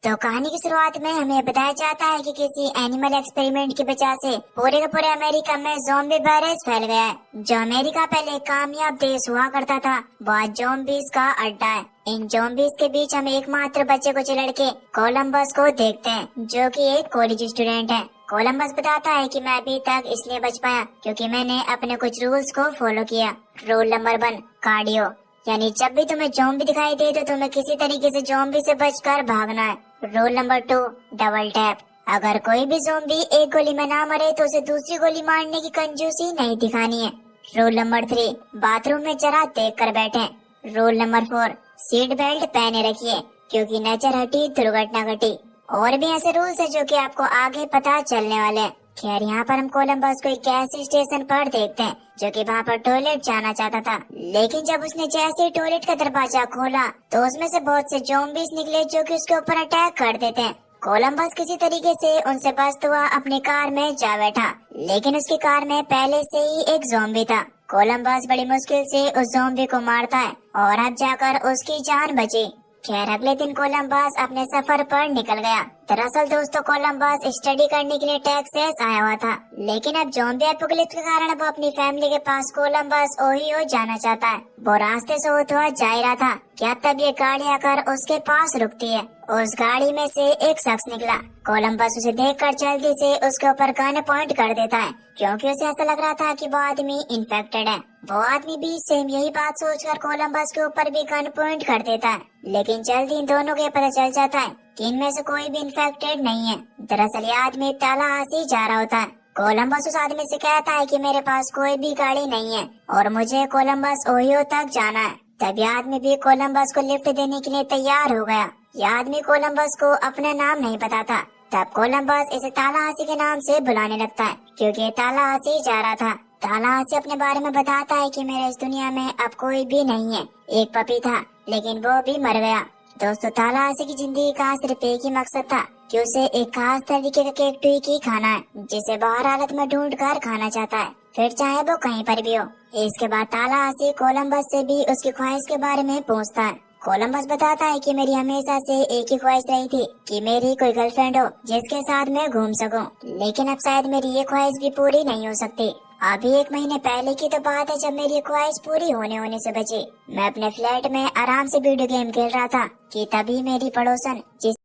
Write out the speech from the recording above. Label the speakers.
Speaker 1: तो कहानी की शुरुआत में हमें बताया जाता है कि किसी एनिमल एक्सपेरिमेंट की वजह से पूरे के पूरे अमेरिका में ज़ॉम्बी वायरस फैल गया है। जो अमेरिका पहले कामयाब देश हुआ करता था, वह ज़ॉम्बीज का अड्डा है। इन ज़ॉम्बीज के बीच हम एकमात्र बच्चे कुछ लड़के कोलंबस को देखते हैं, जो कि एक कॉलेज स्टूडेंट है। कोलंबस बताता है कि मैं अभी तक इसलिए बच पाया क्योंकि मैंने अपने कुछ रूल्स को फॉलो किया। रूल नंबर 1, कार्डियो, यानी जब भी तुम्हें ज़ॉम्बी दिखाई दे तो तुम्हें किसी तरीके से ज़ॉम्बी से बचकर भागना है। रूल नंबर 2, डबल टैप, अगर कोई भी ज़ॉम्बी एक गोली में ना मरे तो उसे दूसरी गोली मारने की कंजूसी नहीं दिखानी है। रूल नंबर 3, बाथरूम में जरा देख कर बैठे। रूल नंबर 4, सीट बेल्ट पहने रखिए क्योंकि नजर हटी दुर्घटना घटी। और भी ऐसे रूल्स है जो कि आपको आगे पता चलने वाले हैं। खैर, यहाँ पर हम कोलंबस को एक गैस स्टेशन पर देखते हैं, जो कि वहाँ पर टॉयलेट जाना चाहता था। लेकिन जब उसने जैसे ही टॉयलेट का दरवाजा खोला तो उसमें से बहुत से ज़ॉम्बीज निकले जो कि उसके ऊपर अटैक कर देते हैं। कोलंबस किसी तरीके से उनसे बचता हुआ अपनी कार में जा बैठा, लेकिन उसकी कार में पहले से ही एक ज़ॉम्बी था। कोलंबस बड़ी मुश्किल से उस ज़ॉम्बी को मारता है और अब जाकर उसकी जान बची। खैर, अगले दिन कोलंबस अपने सफर पर निकल गया। दरअसल दोस्तों, कोलंबस स्टडी करने के लिए टेक्सास आया हुआ था, लेकिन अब ज़ॉम्बी एपोकलिप्स के कारण वो अपनी फैमिली के पास कोलंबस ओहियो जाना चाहता है। वो रास्ते से होता हुआ जा रहा था कि अब तब ये गाड़ी आकर उसके पास रुकती है। उस गाड़ी में से एक शख्स निकला। कोलंबस उसे देखकर जल्दी से उसके ऊपर गन पॉइंट कर देता है क्योंकि उसे ऐसा लग रहा था कि वो आदमी इन्फेक्टेड है। वो आदमी भी सेम यही बात सोचकर कोलंबस के ऊपर भी गन पॉइंट कर देता है, लेकिन जल्दी इन दोनों को पता चल जाता है कि इनमें से कोई भी इन्फेक्टेड नहीं है। दरअसल ये आदमी तालाहासी जा रहा होता है। कोलंबस उस आदमी से कहता है कि मेरे पास कोई भी गाड़ी नहीं है और मुझे कोलंबस ओहियो तक जाना है। तब यह आदमी भी कोलंबस को लिफ्ट देने के लिए तैयार हो गया। यह आदमी कोलंबस को अपना नाम नहीं बताता। तब कोलंबस इसे तालाहासी के नाम से बुलाने लगता है क्योंकि तालाहासी जा रहा था। तालाहासी अपने बारे में बताता है कि मेरे इस दुनिया में अब कोई भी नहीं है। एक पपी था, लेकिन वो भी मर गया। दोस्तों, तालाहासी की जिंदगी का सिर्फ एक ही मकसद था कि उसे एक खास तरीके का केक ट्विकी खाना है, जिसे बाहर हालत में ढूंढ कर खाना चाहता है, फिर चाहे वो कहीं पर भी हो। इसके बाद तालाहासी कोलंबस से भी उसकी ख्वाहिश के बारे में पूछता है। कोलंबस बताता है कि मेरी हमेशा से एक ही ख्वाहिश रही थी कि मेरी कोई गर्लफ्रेंड हो जिसके साथ मैं घूम सकूं, लेकिन अब शायद मेरी ये ख्वाहिश भी पूरी नहीं हो सकती। अभी 1 महीने पहले की तो बात है जब मेरी ख्वाहिश पूरी होने से बची। मैं अपने फ्लैट में आराम से वीडियो गेम खेल रहा था कि तभी मेरी पड़ोसन जिस